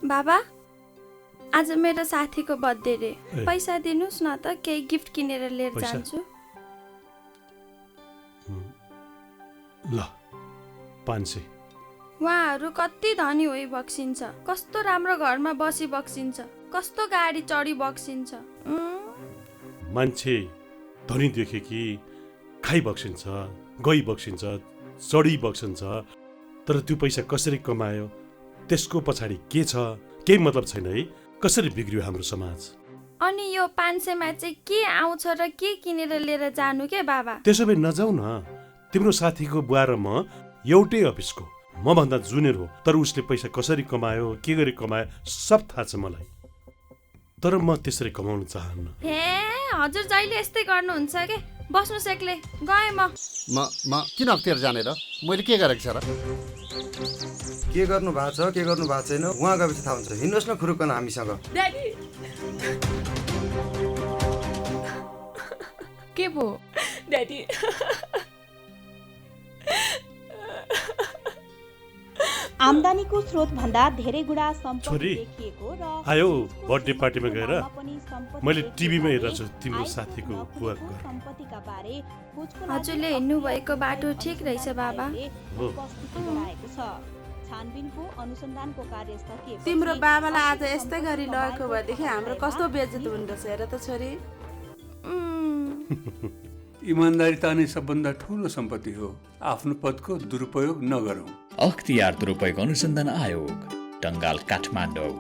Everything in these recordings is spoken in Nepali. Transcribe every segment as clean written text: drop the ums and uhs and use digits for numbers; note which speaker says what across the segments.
Speaker 1: बाबा, आज मेरो साथीको बर्थडे रे। पैसा दिनुस् न त, केही गिफ्ट किनेर लिएर जान्छु।
Speaker 2: ल 500।
Speaker 1: उहाँहरू कति धनी होइ बक्सिन्छ, कस्तो राम्रो घरमा बसी बक्सिन्छ, कस्तो गाडी चढी बक्सिन्छ।
Speaker 2: मान्छे धनी देखे कि खाइ बक्सिन्छ, गई बक्सिन्छ, चढी बक्सिन्छ, तर त्यो पैसा कसरी कमायो, त्यसको पछाडि के छ, केही मतलब छैन है। कसरी बिग्रियो हाम्रो समाज।
Speaker 1: अनि यो 500 मा चाहिँ के आउँछ र के किनेर लिएर जानु के बाबा?
Speaker 2: त्यसो भए नजाऊ न। तिम्रो साथीको बुवा र म एउटै अफिसको, म भन्दा जुनियर हो, तर उसले पैसा कसरी कमायो, के गरी कमायो सब थाहा छ मलाई। तर म त्यसरी कमाउन चाहन्न।
Speaker 1: हे हजुर जहिले यस्तै गर्नुहुन्छ के? बस्नु सेक्ले, गए म
Speaker 3: किन अख्तियार जाने र? मैले के गरेको छ र?
Speaker 4: के गर्नु भएको छ, के गर्नु भएको छैन उहाँ गएपछि थाहा हुन्छ। हिँड्नुहोस् न खुरुक्कन हामीसँग।
Speaker 5: ड्याडी के भो ड्याडी?
Speaker 6: आम्दानीको स्रोत भन्दा धेरै गुणा सम्पत्ति
Speaker 2: छोरी
Speaker 6: देखिएको र
Speaker 2: आयो बर्थडे पार्टीमा गएर
Speaker 6: पनि सम्पत्ति
Speaker 2: मैले टिभीमा
Speaker 6: देखिएको
Speaker 2: हेरेको छु तिम्रो साथीको बुवाको घर।
Speaker 6: सम्पत्तिका बारे खोजको
Speaker 1: हजुरले हिँड्नु भएको बाटो ठिक रहेछ बाबा।
Speaker 2: हो।
Speaker 6: उपस्थिति गराएको छ। छानबिनको अनुसन्धानको कार्य सकिएपछि
Speaker 5: तिम्रो बाबालाई आज यस्तै गरी लगेको भएदेखि हाम्रो कस्तो बेइज्जत हुँदो छ हेर त छोरी।
Speaker 7: इमान्दारिता नै सबभन्दा ठुलो सम्पत्ति हो। आफ्नो पदको दुरुपयोग नगरौँ।
Speaker 8: अख्तियार दुरुपयोग अनुसन्धान आयोग, टङ्गाल, काठमाडौँ।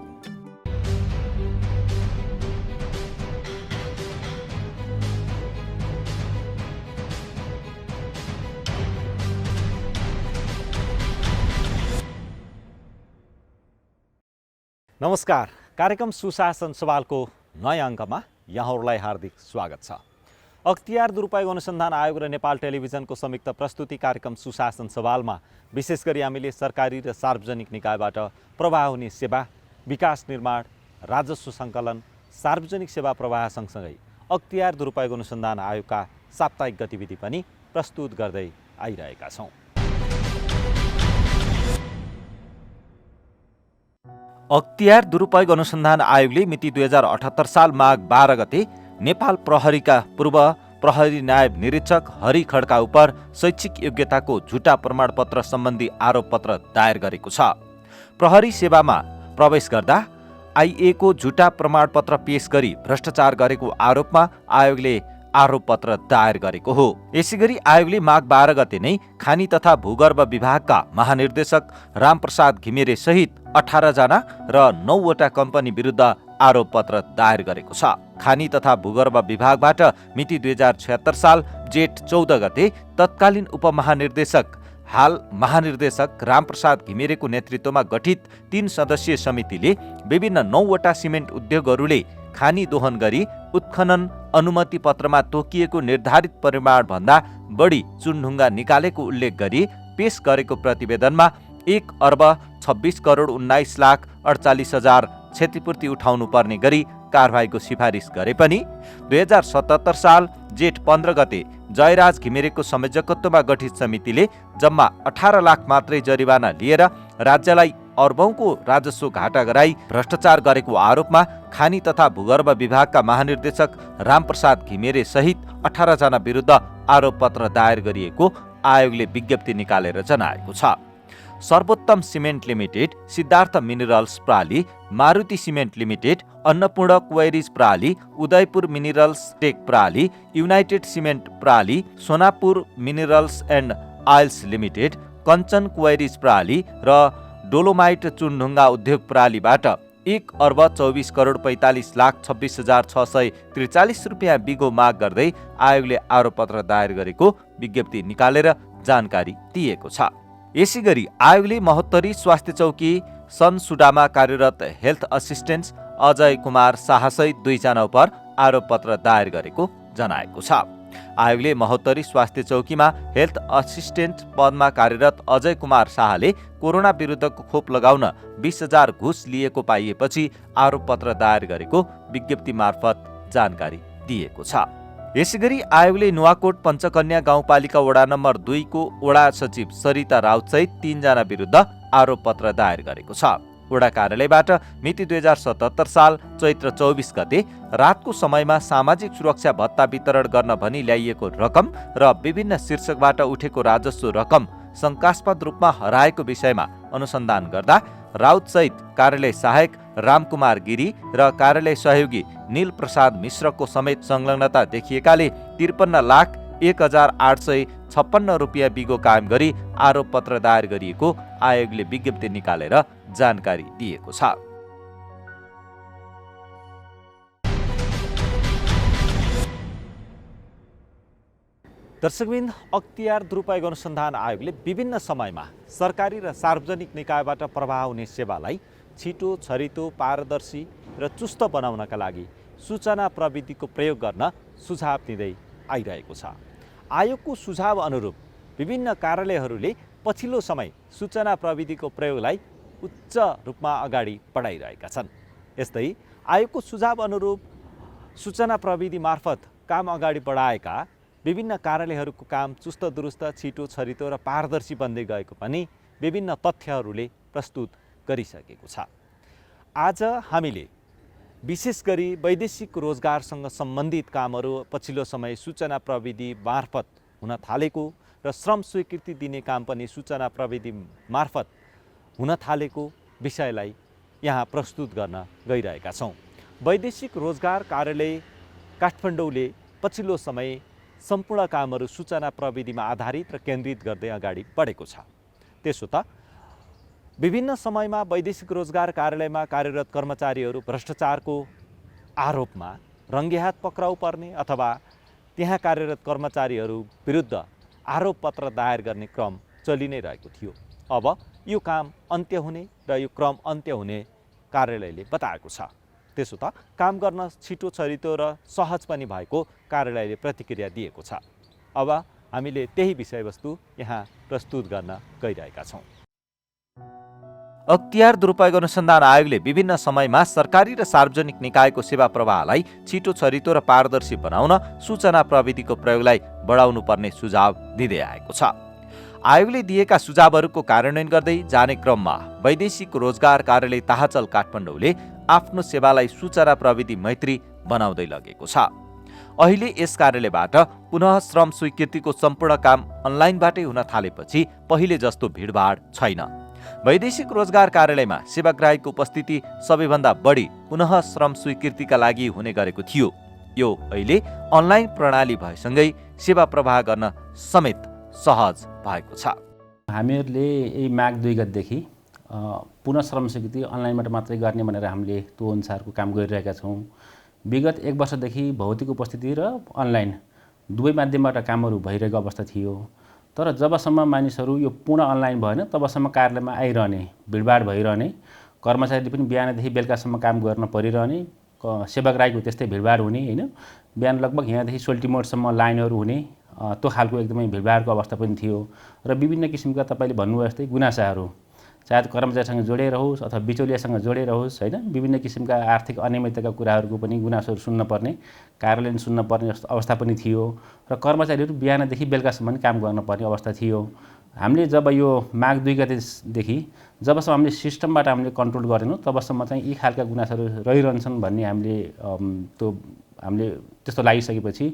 Speaker 9: नमस्कार, कार्यक्रम सुशासन सवालको नयाँ अङ्कमा यहाँहरूलाई हार्दिक स्वागत छ। अख्तियार दुरुपयोग अनुसन्धान आयोग र नेपाल टेलिभिजनको संयुक्त प्रस्तुति कार्यक्रम सुशासन सवालमा विशेष गरी हामीले सरकारी र सार्वजनिक निकायबाट प्रवाह हुने सेवा, विकास निर्माण, राजस्व सङ्कलन, सार्वजनिक सेवा प्रवाह सँगसँगै अख्तियार दुरुपयोग अनुसन्धान आयोगका साप्ताहिक गतिविधि पनि प्रस्तुत गर्दै आइरहेका छौँ। अख्तियार दुरुपयोग अनुसन्धान आयोगले मिति 2078 साल माघ 12 गते नेपाल प्रहरीका पूर्व प्रहरी नायब निरीक्षक हरि खड्का उप शैक्षिक योग्यताको झुटा प्रमाणपत्र सम्बन्धी आरोपपत्र दायर गरेको छ। प्रहरी सेवामा प्रवेश गर्दा आइएको झुटा प्रमाणपत्र पेश गरी भ्रष्टाचार गरेको आरोपमा आयोगले आरोपपत्र दायर गरेको हो। यसैगरी आयोगले माघ 12 गते नै खानी तथा भूगर्भ विभागका महानिर्देशक रामप्रसाद घिमिरे सहित 18 जना र 9 वटा कम्पनी विरुद्ध आरोपपत्र दायर गरेको छ। खानी तथा भूगर्भ विभागबाट मिति 2076 साल जेठ 14 गते तत्कालीन उपमहानिर्देशक हाल महानिर्देशक रामप्रसाद घिमिरेको नेतृत्वमा गठित 3 सदस्यीय समितिले विभिन्न 9 वटा सिमेन्ट उद्योगहरूले खानी दोहन गरी उत्खनन अनुमति पत्रमा तोकिएको निर्धारित परिमाण भन्दा बढी चुनढुङ्गा निकालेको उल्लेख गरी पेश गरेको प्रतिवेदनमा 1 अर्ब 26 करोड 19 लाख 48 हजार क्षतिपूर्ति उठाउनु पर्ने गरी कारबाहीको सिफारिस गरे पनि 2077 साल जेठ 15 गते जयराज घिमिरेको संयोजकत्वमा गठित समितिले जम्मा 18 लाख मात्रै जरिवाना लिएर राज्यलाई अर्बौंको राजस्व घाटा गराई भ्रष्टाचार गरेको आरोपमा खानी तथा भूगर्भ विभागका महानिर्देशक रामप्रसाद घिमिरे सहित 18 जना विरुद्ध आरोपपत्र दायर गरिएको आयोगले विज्ञप्ति निकालेर जनाएको छ। सर्वोत्तम सिमेन्ट लिमिटेड, सिद्धार्थ मिनरल्स प्राली, Maruti cement limited, Annapurna quarries प्राली, उदयपुर मिनरल्स टेक प्राली, युनाइटेड सिमेन्ट प्राली, Sonapur minerals and oils limited, Kanchan quarries प्राली र डोलोमाइट चुनढुङ्गा उद्योग प्रालीबाट 1 अर्ब 24 करोड 45 लाख 26 हजार 643 रुपियाँ बिगो माग गर्दै आयोगले आरोपपत्र दायर गरेको विज्ञप्ति निकालेर जानकारी दिएको छ। यसैगरी आयोगले महोत्तरी स्वास्थ्य चौकी सनसुडामा कार्यरत हेल्थ असिस्टेन्ट अजय कुमार शाहसहित 2 जना उप आरोपपत्र दायर गरेको जनाएको छ। आयोगले महोत्तरी स्वास्थ्य चौकीमा हेल्थ असिस्टेन्ट पदमा कार्यरत अजय कुमार शाहले कोरोना विरुद्धको खोप लगाउन 20,000 घुस लिएको पाइएपछि आरोपपत्र दायर गरेको विज्ञप्ति मार्फत जानकारी दिएको छ। यसैगरी आयोगले नुवाकोट पञ्चकन्या गाउँपालिका वडा नम्बर 2 को वडा सचिव सरिता राउत सहित 3 जना विरुद्ध आरोपपत्र दायर गरेको छ। वडा कार्यालयबाट मिति 2077 साल चैत्र 24 गते रातको समयमा सामाजिक सुरक्षा भत्ता वितरण गर्न भनी ल्याइएको रकम र विभिन्न शीर्षकबाट उठेको राजस्व रकम शङ्कास्पद रूपमा हराएको विषयमा अनुसन्धान गर्दा राउतसहित कार्यालय सहायक रामकुमार गिरी र कार्यालय सहयोगी नील प्रसाद मिश्रको समेत संलग्नता देखिएकाले 53,01,856 रुपियाँ बिगो कायम गरी आरोप पत्र दायर गरिएको आयोगले विज्ञप्ति निकालेर जानकारी दिएको छ। दर्शकबिन, अख्तियार दुरुपयोग अनुसन्धान आयोगले विभिन्न समयमा सरकारी र सार्वजनिक निकायबाट प्रवाह हुने सेवालाई छिटो, छरितो, पारदर्शी र चुस्त बनाउनका लागि सूचना प्रविधिको प्रयोग गर्न सुझाव दिँदै आइरहेको छ। आयोगको सुझाव अनुरूप विभिन्न कार्यालयहरूले पछिल्लो समय सूचना प्रविधिको प्रयोगलाई उच्च रूपमा अगाडि बढाइरहेका छन्। यस्तै आयोगको सुझाव अनुरूप सूचना प्रविधि मार्फत काम अगाडि बढाएका विभिन्न कार्यालयहरूको काम चुस्त दुरुस्त, छिटो, छरितो र पारदर्शी बन्दै गएको पनि विभिन्न तथ्यहरूले प्रस्तुत गरिसकेको छ। आज हामीले विशेष गरी वैदेशिक रोजगारसँग सम्बन्धित कामहरू पछिल्लो समय सूचना प्रविधि मार्फत हुन थालेको र श्रम स्वीकृति दिने काम पनि सूचना प्रविधि मार्फत हुन थालेको विषयलाई यहाँ प्रस्तुत गर्न गइरहेका छौँ। वैदेशिक रोजगार कार्यालय काठमाडौँले पछिल्लो समय सम्पूर्ण कामहरू सूचना प्रविधिमा आधारित र केन्द्रित गर्दै अगाडि बढेको छ। त्यसो त विभिन्न समयमा वैदेशिक रोजगार कार्यालयमा कार्यरत कर्मचारीहरू भ्रष्टाचारको आरोपमा रङ्गेहात पक्राउ पर्ने अथवा त्यहाँ कार्यरत कर्मचारीहरू विरुद्ध आरोप पत्र दायर गर्ने क्रम चलि नै रहेको थियो। अब यो काम अन्त्य हुने र यो क्रम अन्त्य हुने कार्यालयले बताएको छ। त्यसो त काम गर्न छिटो, छरितो र सहज पनि भएको कार्यालयले प्रतिक्रिया दिएको छ। अब हामीले त्यही विषयवस्तु यहाँ प्रस्तुत गर्न गइरहेका छौँ। अख्तियार दुरुपयोग अनुसन्धान आयोगले विभिन्न समयमा सरकारी र सार्वजनिक निकायको सेवा प्रवाहलाई छिटो, छरितो र पारदर्शी बनाउन सूचना प्रविधिको प्रयोगलाई बढाउनु पर्ने सुझाव दिँदै आएको छ। आयोगले दिएका सुझावहरूको कार्यान्वयन गर्दै जाने क्रममा वैदेशिक रोजगार कार्यालय ताहाचल काठमाडौँले आफ्नो सेवालाई सूचना प्रविधि मैत्री बनाउँदै लगेको छ। अहिले यस कार्यालयबाट पुनः श्रम स्वीकृतिको सम्पूर्ण काम अनलाइनबाटै हुन थालेपछि पहिले जस्तो भिडभाड छैन। वैदेशिक रोजगार कार्यालयमा सेवाग्राहीको उपस्थिति सबैभन्दा बढी पुनः श्रम स्वीकृतिका लागि हुने गरेको थियो। यो अहिले अनलाइन प्रणाली भएसँगै सेवा प्रवाह गर्न समेत सहज भएको छ।
Speaker 10: हामीहरूले यही माघ 2 गतेदेखि पुनः श्रम स्वीकृति अनलाइनबाट मात्रै गर्ने भनेर हामीले त्यो अनुसारको काम गरिरहेका छौँ। विगत 1 वर्षदेखि भौतिक उपस्थिति र अनलाइन दुवै माध्यमबाट कामहरू भइरहेको अवस्था थियो। तर जबसम्म मानिसहरू यो पूर्ण अनलाइन भएन तबसम्म कार्यालयमा आइरहने, भिडभाड भइरहने, कर्मचारीले पनि बिहानदेखि बेलुकासम्म काम गर्न परिरहने, सेवाग्राहीको त्यस्तै भिडभाड हुने होइन। बिहान लगभग यहाँदेखि सोल्टिमोडसम्म लाइनहरू हुने, त्यो खालको एकदमै भिडभाडको अवस्था पनि थियो। र विभिन्न किसिमका तपाईँले भन्नुभयो जस्तै गुनासाहरू, चाहे कर्मचारीसँग जोडेर होस् अथवा बिचौलियासँग जोडेर होस् होइन, विभिन्न किसिमका आर्थिक अनियमितताका कुराहरूको पनि गुनासोहरू सुन्नुपर्ने, कार्यालयले सुन्नुपर्ने अवस्था पनि थियो। र कर्मचारीहरू बिहानदेखि बेलुकासम्म काम गर्नुपर्ने अवस्था थियो। हामीले जब यो माघ 2 गतेदेखि जबसम्म हामीले सिस्टमबाट हामीले कन्ट्रोल गरेनौँ तबसम्म चाहिँ यी खालका गुनासोहरू रहिरहन्छन् भन्ने हामीले त्यस्तो लागिसकेपछि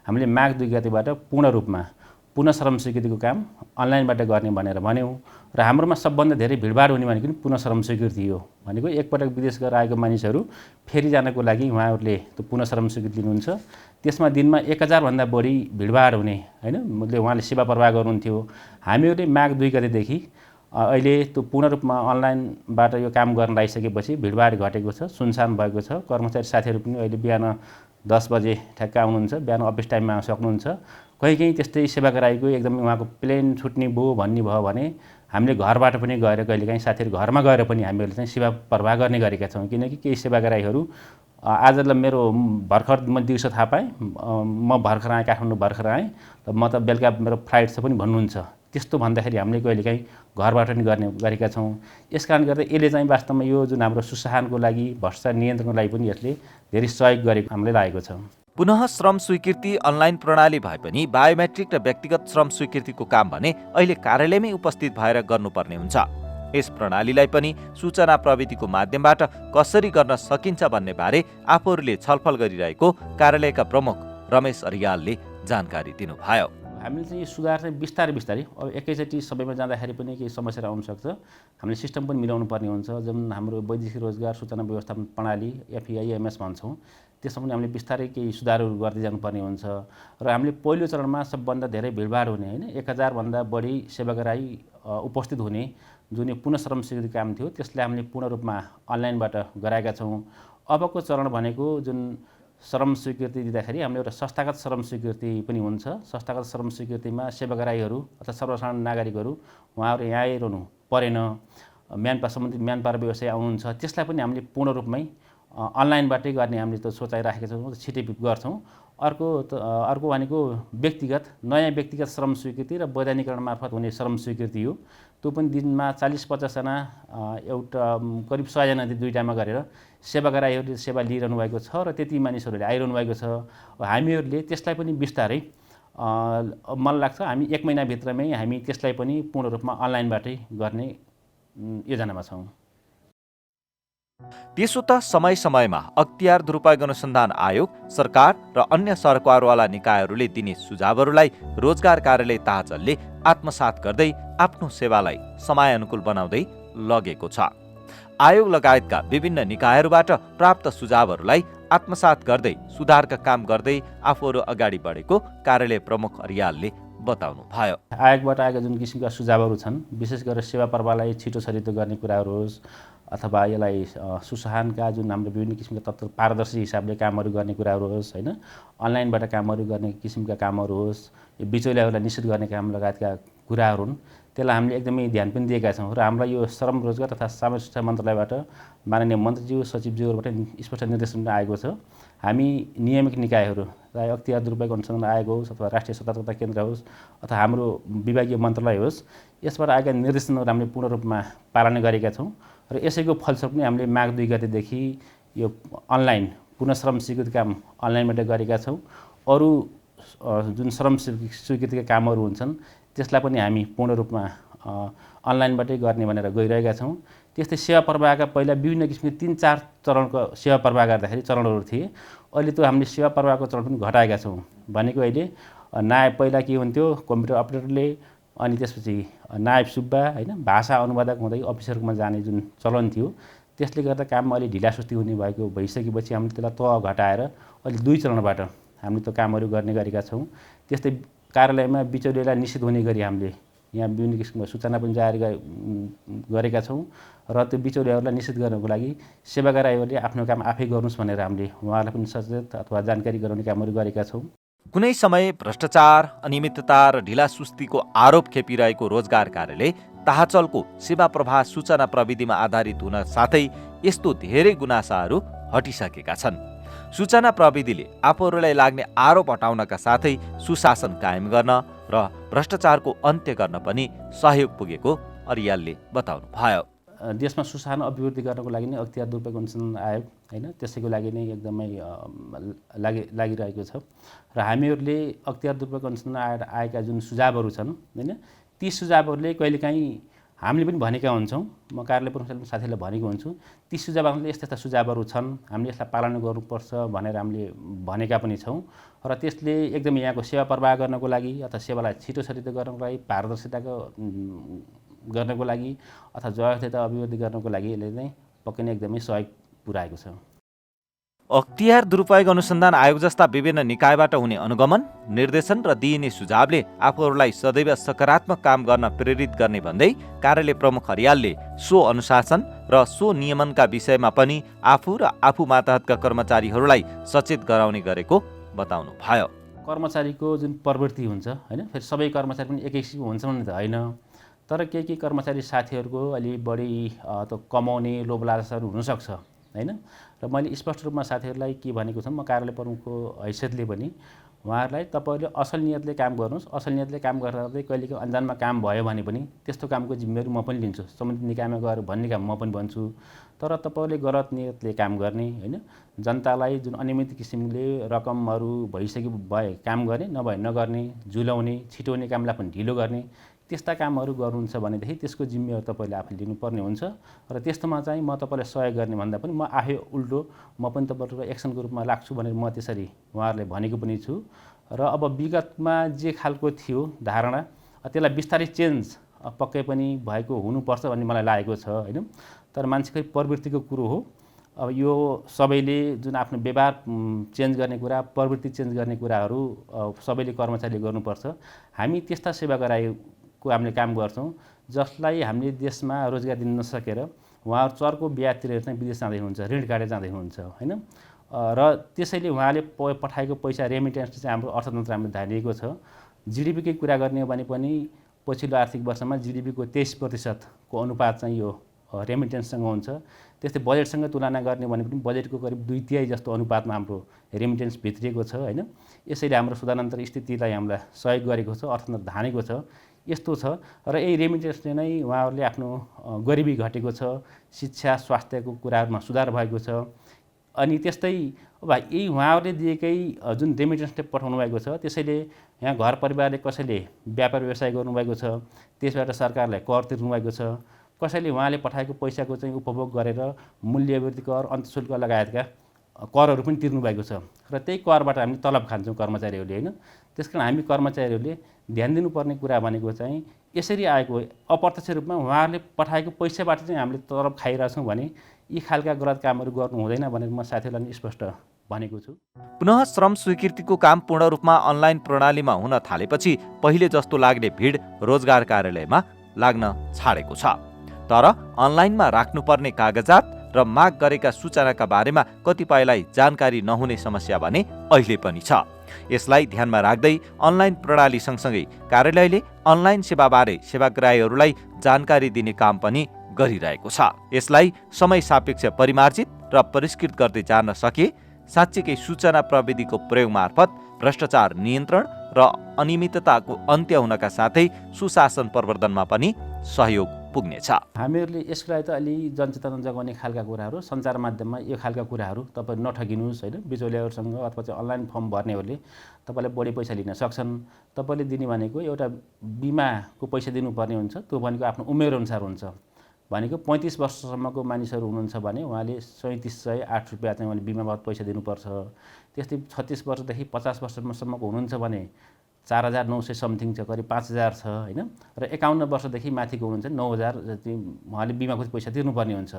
Speaker 10: हामीले माघ 2 गतेबाट पूर्ण रूपमा पुनः श्रम स्वीकृतिको काम अनलाइनबाट गर्ने भनेर भन्यौँ। र हाम्रोमा सबभन्दा धेरै भिडभाड हुने भनेको नि पुनः श्रम स्वीकृति हो। भनेको एकपटक विदेश गएर आएको मानिसहरू फेरि जानको लागि उहाँहरूले त्यो पुनः श्रम स्वीकृति लिनुहुन्छ। त्यसमा दिनमा 1000 भन्दा बढी भिडभाड हुने होइन, उहाँले सेवा प्रवाह गर्नुहुन्थ्यो। हामीहरूले माघ 2 गतेदेखि अहिले त्यो पूर्ण रूपमा अनलाइनबाट यो काम गर्न लागिसकेपछि भिडभाड घटेको छ, सुनसान भएको छ। कर्मचारी साथीहरू पनि अहिले बिहान 10 बजे ठ्याक्क आउनुहुन्छ, बिहान अफिस टाइममा सक्नुहुन्छ। कहीँ त्यस्तै सेवाग्राहीको एकदमै उहाँको प्लेन छुट्ने भयो भन्ने भयो भने हामीले घरबाट पनि गएर कहिलेकाहीँ साथीहरू घरमा गएर पनि हामीहरूले चाहिँ सेवा प्रवाह गर्ने गरेका छौँ। किनकि केही सेवाग्राहीहरू आज मेरो भर्खर म दिउँसो थाहा पाएँ, म भर्खर आएँ, काठमाडौँ भर्खर आएँ, म त बेलुका मेरो फ्लाइट छ पनि भन्नुहुन्छ। त्यस्तो भन्दाखेरि हामीले कहिलेकाहीँ घरबाट पनि गर्ने गरेका छौँ। यस कारणले गर्दा यसले चाहिँ वास्तवमा यो जुन हाम्रो सुशासनको लागि, भ्रष्टाचार नियन्त्रणको लागि पनि यसले धेरै सहयोग गरेको हामीलाई लागेको छ।
Speaker 9: पुनः श्रम स्वीकृति अनलाइन प्रणाली भए पनि बायोमेट्रिक र व्यक्तिगत श्रम स्वीकृतिको काम भने अहिले कार्यालयमै उपस्थित भएर गर्नुपर्ने हुन्छ। यस प्रणालीलाई पनि सूचना प्रविधिको माध्यमबाट कसरी गर्न सकिन्छ भन्ने बारे आफूहरूले छलफल गरिरहेको कार्यालयका प्रमुख रमेश अरियालले जानकारी दिनुभयो।
Speaker 10: हामीले चाहिँ यो सुधार चाहिँ बिस्तारै अब एकैचोटि सबैमा जाँदाखेरि पनि केही समस्याहरू आउन सक्छ। हामीले सिस्टम पनि मिलाउनु पर्ने हुन्छ। जुन हाम्रो वैदेशिक रोजगार सूचना व्यवस्थापन प्रणाली FEIMS भन्छौँ, त्यसमा पनि हामीले बिस्तारै केही सुधारहरू गर्दै जानुपर्ने हुन्छ। र हामीले पहिलो चरणमा सबभन्दा धेरै भिडभाड हुने होइन 1000 भन्दा बढी सेवाग्राही उपस्थित हुने जुन यो पुनः श्रम स्वीकृति काम थियो त्यसलाई हामीले पूर्ण रूपमा अनलाइनबाट गराएका छौँ। अबको चरण भनेको जुन श्रम स्वीकृति दिँदाखेरि हामीले एउटा संस्थागत श्रम स्वीकृति पनि हुन्छ। संस्थागत श्रम स्वीकृतिमा सेवाग्राहीहरू अथवा सर्वसाधारण नागरिकहरू उहाँहरू यहाँ आइरहनु परेन, सम्बन्धित म्यानपावर व्यवसाय आउनुहुन्छ, त्यसलाई पनि हामीले पूर्ण रूपमै अनलाइनबाटै गर्ने हामीले त सोचाइराखेका छौँ, छिटै गर्छौँ। अर्को भनेको नयाँ व्यक्तिगत श्रम स्वीकृति र वैधानिकरण मार्फत हुने श्रम स्वीकृति हो। त्यो पनि दिनमा 40-50 जना एउटा करिब 100 जना दुईटामा गरेर सेवाग्राहीहरूले सेवा लिइरहनु भएको छ र त्यति मानिसहरूले आइरहनु भएको छ। हामीहरूले त्यसलाई पनि बिस्तारै मलाई लाग्छ हामी 1 महिनाभित्रमै हामी त्यसलाई पनि पूर्ण रूपमा अनलाइनबाटै गर्ने योजनामा छौँ।
Speaker 9: त्यसो त समय-समयमा अख्तियार दुरुपयोग अनुसन्धान आयोग, सरकार र अन्य सरकारवाला निकायहरूले दिने सुझावहरूलाई रोजगार कार्यालय ताहजलले आत्मसात गर्दै आफ्नो सेवालाई समयानुकूल बनाउँदै लगेको छ। आयोग लगायतका विभिन्न निकायहरूबाट प्राप्त सुझावहरूलाई आत्मसात गर्दै सुधारका काम गर्दै आफूहरू अगाडि बढेको कार्यालय प्रमुख अरियालले बताउनु भयो।
Speaker 10: आयोगबाट आएका जुन किसिमका सुझावहरू छन्, विशेष गरेर सेवा प्रवाहलाई छिटो छरितो गर्ने कुराहरू होस् अथवा यसलाई सुशासनका जुन हाम्रो विभिन्न किसिमका तत्त्व पारदर्शी हिसाबले कामहरू गर्ने कुराहरू होस् होइन, अनलाइनबाट कामहरू गर्ने किसिमका कामहरू होस्, यो बिचौलियाहरूलाई निषेध गर्ने काम लगायतका कुराहरू हुन्, त्यसलाई हामीले एकदमै ध्यान पनि दिएका छौँ। र हामीलाई यो श्रम रोजगार तथा सामाजिक सुरक्षा मन्त्रालयबाट माननीय मन्त्रीज्यू सचिवज्यूहरूबाट स्पष्ट निर्देशन आएको छ। हामी नियामक निकायहरू, चाहे अख्तियार दुरुपयोग अनुसन्धान आयोग होस् अथवा राष्ट्रिय सतर्कता केन्द्र होस् अथवा हाम्रो विभागीय मन्त्रालय होस्, यसबाट आएका निर्देशनहरू हामीले पूर्ण रूपमा पालना गरेका छौँ। र यसैको फलस्वरूप नै हामीले माघ 2 गतेदेखि यो अनलाइन पुनः श्रम स्वीकृति काम अनलाइनबाट गरेका छौँ। अरू जुन श्रम स्वीकृतिका कामहरू हुन्छन् त्यसलाई पनि हामी पूर्ण रूपमा अनलाइनबाटै गर्ने भनेर गइरहेका छौँ। त्यस्तै सेवा प्रवाहका पहिला विभिन्न किसिमको 3-4 चरणको सेवा प्रवाह गर्दाखेरि चरणहरू थिए। अहिले त्यो हामीले सेवा प्रवाहको चरण पनि घटाएका छौँ। भनेको अहिले नायब पहिला के हुन्थ्यो, कम्प्युटर अपरेटरले, अनि त्यसपछि नायब सुब्बा होइन, भाषा अनुवादक हुँदै अफिसरकोमा जाने जुन चलन थियो, त्यसले गर्दा काममा अलि ढिलासुस्ती हुने भइसकेपछि हामीले त्यसलाई तह घटाएर अहिले 2 चरणबाट हामीले त्यो कामहरू गर्ने गरेका छौँ। त्यस्तै कार्यालयमा बिचौलियालाई निषेध हुने गरी हामीले यहाँ विभिन्न किसिमको सूचना पनि जारी गरेका छौँ। र त्यो बिचौलियाहरूलाई निषेध गर्नको लागि सेवाग्राहीहरूले आफ्नो काम आफै गर्नुहोस् भनेर हामीले उहाँहरूलाई पनि सचेत अथवा जानकारी गराउने कामहरू गरेका छौँ।
Speaker 9: कुनै समय भ्रष्टाचार, अनियमितता र ढिलासुस्तीको आरोप खेपिरहेको रोजगार कार्यालय ताहचलको सेवा प्रवाह सूचना प्रविधिमा आधारित हुन साथै यस्तो धेरै गुनासाहरू हटिसकेका छन्। सूचना प्रविधिले आफूहरूलाई लाग्ने आरोप हटाउनका साथै सुशासन कायम गर्न र भ्रष्टाचारको अन्त्य गर्न पनि सहयोग पुगेको अरियालले बताउनु भयो।
Speaker 10: देशमा सुशासन अभिवृद्धि गर्नको लागि नै अख्तियार दुरुपयोग अनुसन्धान आयोग होइन, त्यसैको लागि नै एकदमै लागिरहेको छ। र हामीहरूले अख्तियार दुरुपयोग अनुसन्धान आएका जुन सुझावहरू छन् होइन, ती सुझावहरूले कहिलेकाहीँ हामीले पनि भनेका हुन्छौँ, म कार्यालय प्रमुख साथीहरूलाई भनेको हुन्छु, ती सुझावहरूले यस्ता सुझावहरू छन्, हामीले यसलाई पालना गर्नुपर्छ भनेर हामीले भनेका पनि छौँ। र त्यसले एकदमै यहाँको सेवा प्रवाह गर्नको लागि अथवा सेवालाई छिटो छरितो गर्नको लागि, पारदर्शिताको गर्नको लागि अथवा जवाफदेहिता अभिवृद्धि गर्नको लागि यसले नै पक्कै नै एकदमै सहयोग पुर्याएको छ।
Speaker 9: अख्तियार दुरुपयोग अनुसन्धान आयोग जस्ता विभिन्न निकायबाट हुने अनुगमन, निर्देशन र दिइने सुझावले आफूहरूलाई सदैव सकारात्मक काम गर्न प्रेरित गर्ने भन्दै कार्यालय प्रमुख अरियालले सो अनुशासन र सो नियमनका विषयमा पनि आफू र आफू मातहतका कर्मचारीहरूलाई सचेत गराउने गरेको बताउनु भयो।
Speaker 10: कर्मचारीको जुन प्रवृत्ति हुन्छ होइन, फेरि सबै कर्मचारी पनि एक किसिमको हुन्छ भने त होइन, तर केही कर्मचारी साथीहरूको अलि बढी त कमाउने लोभ लालसाहरू हुनसक्छ होइन। र मैले स्पष्ट रूपमा साथीहरूलाई के भनेको छु, म कार्यालय प्रमुखको हैसियतले पनि उहाँहरूलाई तपाईँहरूले असल नियतले काम गर्नुहोस्, असल नियतले काम गर्दा कहिलेकाहीँ अन्जानमा काम भयो भने पनि त्यस्तो कामको जिम्मेवारी म पनि लिन्छु, सम्बन्धित निकायमा गएर भन्ने काम म पनि भन्छु। तर तपाईँहरूले गलत नियतले काम गर्ने होइन, जनतालाई जुन अनियमित किसिमले रकमहरू भए काम गर्ने, नभए नगर्ने, झुलाउने, छिटोउने कामलाई पनि ढिलो गर्ने, त्यस्ता कामहरू गर्नुहुन्छ भनेदेखि त्यसको जिम्मेवारी तपाईँले आफूले लिनुपर्ने हुन्छ र त्यस्तोमा चाहिँ म तपाईँलाई सहयोग गर्ने भन्दा पनि म आफै उल्टो म पनि तपाईँहरूको एक्सनको रूपमा लाग्छु भनेर म त्यसरी उहाँहरूले भनेको पनि छु र अब विगतमा जे खालको थियो धारणा त्यसलाई बिस्तारै चेन्ज पक्कै पनि भएको हुनुपर्छ भन्ने मलाई लागेको छ होइन। तर मान्छेकै प्रवृत्तिको कुरो हो। अब यो सबैले जुन आफ्नो व्यवहार चेन्ज गर्ने कुरा प्रवृत्ति चेन्ज गर्ने कुराहरू सबैले कर्मचारीले गर्नुपर्छ। हामी त्यस्ता सेवा गराएको हामीले काम गर्छौँ जसलाई हामीले देशमा रोजगार दिन नसकेर उहाँहरू चर्को ब्याज तिरेर चाहिँ विदेश जाँदै हुनुहुन्छ, ऋण काटेर जाँदै हुनुहुन्छ होइन। र त्यसैले उहाँले पठाएको पैसा रेमिटेन्सले चाहिँ हाम्रो अर्थतन्त्र हामीले धारिएको छ। जिडिपीकै कुरा गर्ने हो भने पनि पछिल्लो आर्थिक वर्षमा जिडिपीको 23% अनुपात चाहिँ यो रेमिटेन्ससँग हुन्छ। त्यस्तै बजेटसँग तुलना गर्ने भने पनि बजेटको करिब 2/3 जस्तो अनुपातमा हाम्रो रेमिटेन्स भित्रिएको छ होइन। यसैले हाम्रो सुधारान्तर स्थितिलाई हामीलाई सहयोग गरेको छ, अर्थतन्त्र धानेको छ। यस्तो छ र यही रेमिटेन्सले नै उहाँहरूले आफ्नो गरिबी घटेको छ, शिक्षा स्वास्थ्यको कुराहरूमा सुधार भएको छ। अनि त्यस्तै अब यही उहाँहरूले दिएकै जुन रेमिटेन्सले पठाउनु भएको छ त्यसैले यहाँ घर परिवारले कसैले व्यापार व्यवसाय गर्नुभएको छ, त्यसबाट सरकारलाई कर तिर्नुभएको छ, कसैले उहाँले पठाएको पैसाको चाहिँ उपभोग गरेर मूल्य वृद्धि कर, अन्तशुल्क लगायतका करहरू पनि तिर्नुभएको छ र त्यही करबाट हामी तलब खान्छौँ कर्मचारीहरूले होइन। त्यसकारण हामी कर्मचारीहरूले ध्यान दिनुपर्ने कुरा भनेको चाहिँ यसरी आएको अप्रत्यक्ष रूपमा उहाँहरूले पठाएको पैसाबाट चाहिँ हामीले तलब खाइरहेछौँ भने यी खालका गलत कामहरू गर्नु हुँदैन भनेर म साथीहरूलाई स्पष्ट भनेको छु।
Speaker 9: पुनः श्रम स्वीकृतिको काम पूर्ण रूपमा अनलाइन प्रणालीमा हुन थालेपछि पहिले जस्तो लाग्ने भिड रोजगार कार्यालयमा लाग्न छाडेको छ। तर अनलाइनमा राख्नुपर्ने कागजात र माग गरेका सूचनाका बारेमा कतिपयलाई जानकारी नहुने समस्या भने अहिले पनि छ। यसलाई ध्यानमा राख्दै अनलाइन प्रणाली सँगसँगै कार्यालयले अनलाइन सेवाबारे सेवाग्राहीहरूलाई जानकारी दिने काम पनि गरिरहेको छ। यसलाई समय सापेक्ष परिमार्जित र परिष्कृत गर्दै जान सके साँच्चीकै सूचना प्रविधिको प्रयोग मार्फत भ्रष्टाचार नियन्त्रण र अनियमितताको अन्त्य हुनका साथै सुशासन प्रवर्धनमा पनि सहयोग पुग्नेछ।
Speaker 10: हामीहरूले यसको लागि त अलि जनचेतना जगाउने खालका कुराहरू सञ्चार माध्यममा यो खालका कुराहरू तपाईँ नठगिनुहोस् होइन। बिचौलियाहरूसँग अथवा चाहिँ अनलाइन फर्म भर्नेहरूले तपाईँलाई बढी पैसा लिन सक्छन्। तपाईँले दिने भनेको एउटा बिमाको पैसा दिनुपर्ने हुन्छ, त्यो भनेको आफ्नो उमेरअनुसार हुन्छ। भनेको 35 वर्षसम्मको मानिसहरू हुनुहुन्छ भने उहाँले 3708 रुपियाँ चाहिँ उहाँले बिमा बाबत पैसा दिनुपर्छ। त्यस्तै 36 वर्षदेखि 50 वर्षसम्मको हुनुहुन्छ भने 4900 समथिङ छ, करिब 5000 छ होइन। र 51 वर्षदेखि माथिको हुनुहुन्छ 9000 जति उहाँले बिमाको पैसा तिर्नुपर्ने हुन्छ।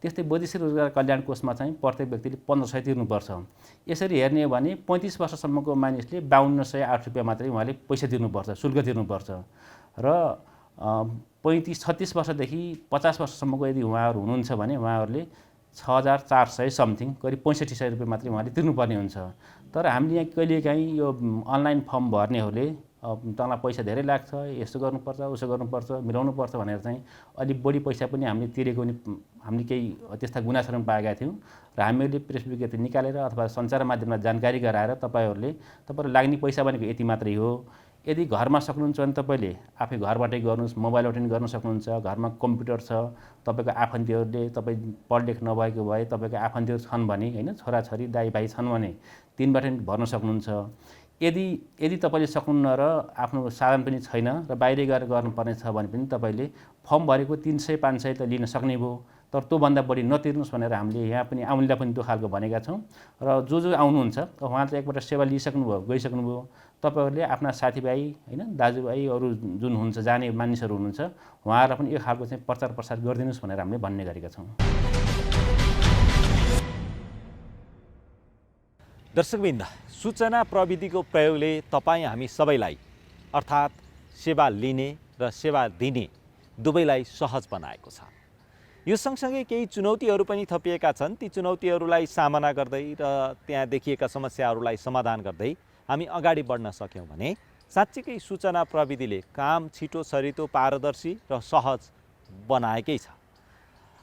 Speaker 10: त्यस्तै वैदेशिक रोजगार कल्याण कोषमा चाहिँ प्रत्येक व्यक्तिले 1500 तिर्नुपर्छ। यसरी हेर्ने हो भने 35 वर्षसम्मको मानिसले 5208 रुपियाँ मात्रै उहाँले पैसा तिर्नुपर्छ, शुल्क तिर्नुपर्छ। र 36 वर्षदेखि 50 वर्षसम्मको यदि उहाँहरू हुनुहुन्छ भने उहाँहरूले 6400 समथिङ करिब 6500 रुपियाँ मात्रै उहाँले तिर्नुपर्ने हुन्छ। तर हामीले यहाँ कहिलेकाहीँ यो अनलाइन फर्म भर्नेहरूले तँलाई पैसा धेरै लाग्छ, यसो गर्नुपर्छ उसो गर्नुपर्छ मिलाउनुपर्छ भनेर चाहिँ अलिक बढी पैसा पनि हामीले तिरेको हामीले केही त्यस्ता गुनासोहरू पनि पाएका थियौँ। र हामीहरूले प्रेस विज्ञप्ति निकालेर अथवा सञ्चार माध्यममा जानकारी गराएर तपाईँहरूले लाग्ने पैसा भनेको यति मात्रै हो। यदि घरमा सक्नुहुन्छ भने तपाईँले आफै घरबाटै गर्नुहोस्, मोबाइलबाट पनि गर्न सक्नुहुन्छ। घरमा कम्प्युटर छ, तपाईँको आफन्तीहरूले तपाईँ पढलेख नभएको भए तपाईँको आफन्तीहरू छन् भने होइन, छोराछोरी दाइ भाइ छन् भने तिनबाट पनि भर्न सक्नुहुन्छ। यदि तपाईँले सक्नुहुन्न र आफ्नो साधन पनि छैन र बाहिरै गएर गर्नुपर्ने छ भने पनि तपाईँले फर्म भरेको 300-500 त लिन सक्ने भयो। तर त्योभन्दा बढी नतिर्नुहोस् भनेर हामीले यहाँ पनि आउनेलाई पनि त्यो खालको भनेका छौँ। र जो आउनुहुन्छ उहाँले चाहिँ एकपल्ट सेवा लिइसक्नुभयो, गइसक्नुभयो। तपाईँहरूले आफ्ना साथीभाइ होइन दाजुभाइहरू जुन हुन्छ जाने मानिसहरू हुनुहुन्छ उहाँहरूलाई पनि यो खालको चाहिँ प्रचार प्रसार गरिदिनुहोस् भनेर हामीले भन्ने गरेका छौँ।
Speaker 9: दर्शकवृन्द, सूचना प्रविधिको प्रयोगले तपाईँ हामी सबैलाई अर्थात् सेवा लिने र सेवा दिने दुवैलाई सहज बनाएको छ। यो सँगसँगै केही चुनौतीहरू पनि थपिएका छन्। ती चुनौतीहरूलाई सामना गर्दै र त्यहाँ देखिएका समस्याहरूलाई समाधान गर्दै हामी अगाडि बढ्न सक्यौँ भने साँच्चीकै सूचना प्रविधिले काम छिटो छरितो पारदर्शी र सहज बनाएकै छ।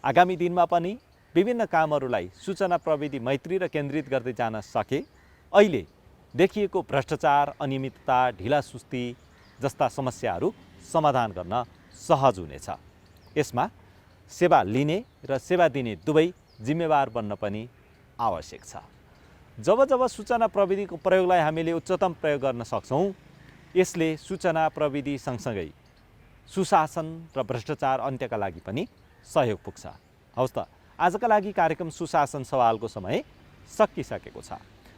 Speaker 9: आगामी दिनमा पनि विभिन्न कामहरूलाई सूचना प्रविधि मैत्री र केन्द्रित गर्दै जान सके अहिले देखिएको भ्रष्टाचार, अनियमितता, ढिलासुस्ती जस्ता समस्याहरू समाधान गर्न सहज हुनेछ। यसमा सेवा लिने र सेवा दिने दुवै जिम्मेवार बन्न पनि आवश्यक छ। जब सूचना प्रविधिको प्रयोगलाई हामीले उच्चतम प्रयोग गर्न सक्छौँ यसले सूचना प्रविधि सँगसँगै सुशासन र भ्रष्टाचार अन्त्यका लागि पनि सहयोग पुग्छ। हवस् त, आजका लागि कार्यक्रम सुशासन सवालको समय सकिसकेको छ।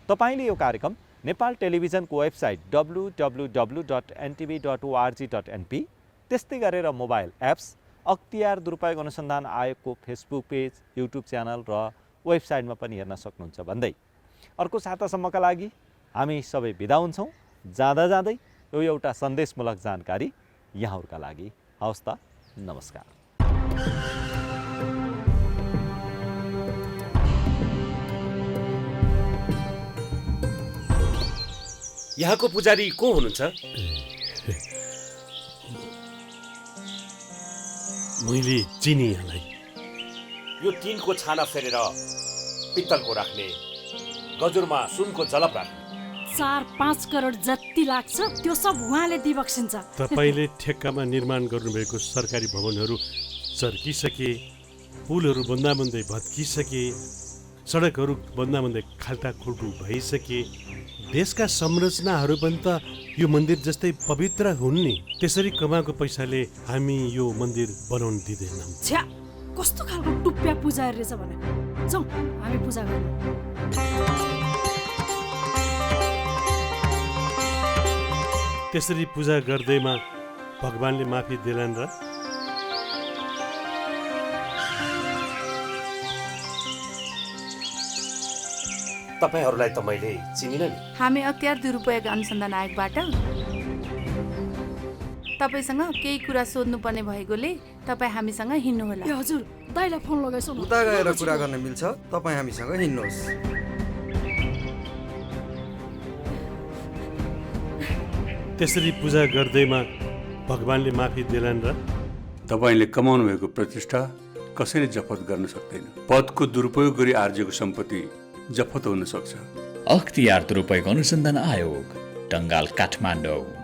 Speaker 9: तपाईँले यो कार्यक्रम नेपाल टेलिभिजनको वेबसाइट www.ntv.org.np त्यस्तै गरेर मोबाइल एप्स, अख्तियार दुरुपयोग अनुसन्धान आयोगको फेसबुक पेज, युट्युब च्यानल र वेबसाइटमा पनि हेर्न सक्नुहुन्छ भन्दै अर्को सातासम्मका लागि हामी सबै बिदा हुन्छौँ। जाँदा जाँदै यो एउटा सन्देशमूलक जानकारी यहाँहरूका लागि। हवस् त, नमस्कार।
Speaker 2: यहाँको पुजारी को हुनुहुन्छ? मैले चिनी यहाँलाई।
Speaker 11: यो टिनको छाना फेरेर पित्तलको राख्ने, गजुरमा सुनको जलप राख्ने।
Speaker 12: 4-5 करोड जति लाग्छ त्यो सब उहाँले दिबक्सिन्छ।
Speaker 2: तपाईँले ठेक्कामा निर्माण गर्नुभएको सरकारी भवनहरू चर्किसके, पुलहरू बन्दाबन्दै भत्किसके, सडकहरू बन्दाबन्दै खाल्टाखुल्टु भइसके, देशका संरचनाहरू पनि त यो मन्दिर जस्तै पवित्र हुन् नि। त्यसरी कमाएको पैसाले हामी यो मन्दिर बनाउन दिँदैनौँ।
Speaker 12: छ्या, कस्तो खालको टुप्प्या पुजारी रहेछ भने। जाउँ हामी पूजा गर्नु।
Speaker 2: त्यसरी पूजा गर्दैमा भगवानले माफी दिलान् र?
Speaker 11: तपाईहरूलाई त मैले चिनिन नि।
Speaker 5: हामी अख्तियार दुरुपयोग अनुसन्धान आयोगबाट तपाईँसँग केही कुरा सोध्नुपर्ने भएकोले तपाईँ हामीसँग हिँड्नुहोला।
Speaker 12: ए हजुर, दाइलाई फोन लगाइसो।
Speaker 4: उता गएर कुरा गर्न मिल्छ, तपाईँ हामीसँग हिँड्नुहोस्।
Speaker 2: त्यसरी पूजा गर्दैमा भगवानले माफी दिलान् र?
Speaker 7: तपाईँले कमाउनु भएको प्रतिष्ठा कसैले जफत गर्न सक्दैन। पदको दुरुपयोग गरी आर्जेको सम्पत्ति जफत हुन सक्छ।
Speaker 8: अख्तियार दुरुपयोग अनुसन्धान आयोग, टंगाल, काठमाडौँ।